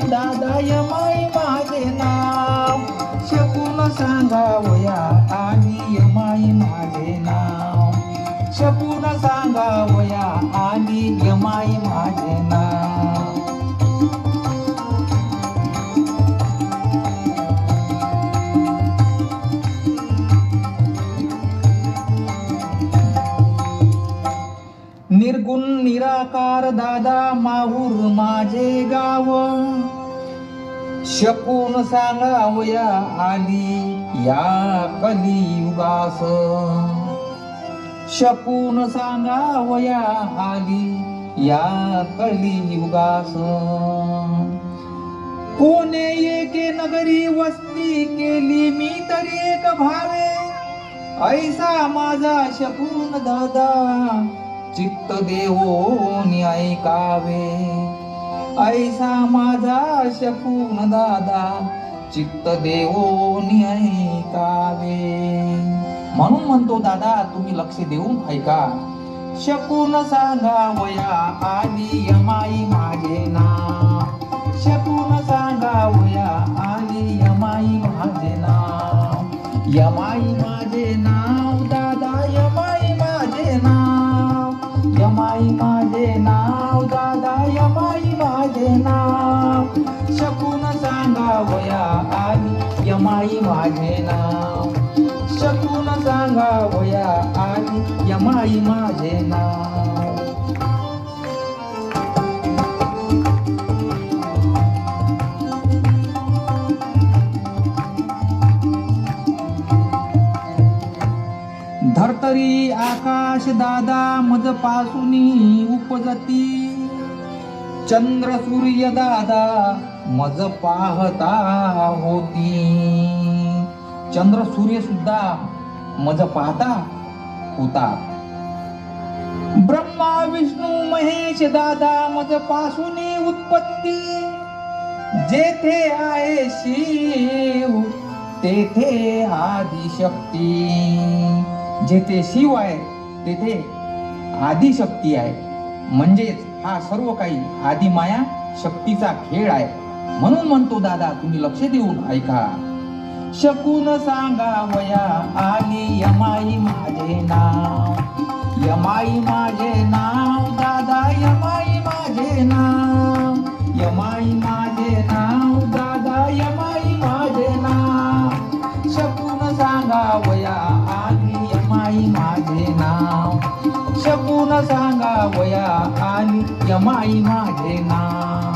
दादा यमाई माझे नाव, शकून सांगावया आली यमाई माझे नाव, शकून सांगावया आली यमाई माझे नाव. निर्गुण निराकार दादा माहूर माझे गाव, शकून सांगावया आली या कलियुगास, शकून सांगावया आली या कलियुगास. कोणे एके नगरी वस्ती केली मी तरी एक भावे, ऐसा माझा शकून दादा चित्त देवोनी ऐकावे, ऐसा माझा शकून दादा चित्त देवोनी ऐकावे. म्हणून म्हणतो दादा तुम्ही लक्ष देऊन ऐका. शकून सांगावया आली यमाई माझे नाव, शकून सांगावया आली यमाई माझे नाव, यमाई माझे नाव दादा यमाई माझे नाव, यमाई माझे नाव दादा यमाई माझे नाव, शकून सांगावया आली यमाई माझे नाव, शकून सांगावया आली यमाई माझे नाव. धरतरी आकाश दादा मज पासूनी उपजती, चंद्र सूर्य दादा मज पाहता होती, चंद्र सूर्य सुद्धा मज पाहता होता. ब्रह्मा विष्णू महेश दादा मज पासूनी उत्पत्ती, जेथे आहे शिव तेथे आदिशक्ती, जेथे शिव आहे तेथे आदिशक्ती आहे. म्हणजेच हा सर्व काही आदिमाया शक्तीचा खेळ आहे. म्हणून म्हणतो दादा तुम्ही लक्ष देऊन ऐका. शकून सांगावया आली यमाई माझे नाव, यमाई माझे नाव दादा यमाई माझे नाव, यमाई माझे नाव दादा यमाई माझे नाव, शकून सांगावया आली यमाई माझे नाव, शकून सांगावया आली यमाई माझे नाव.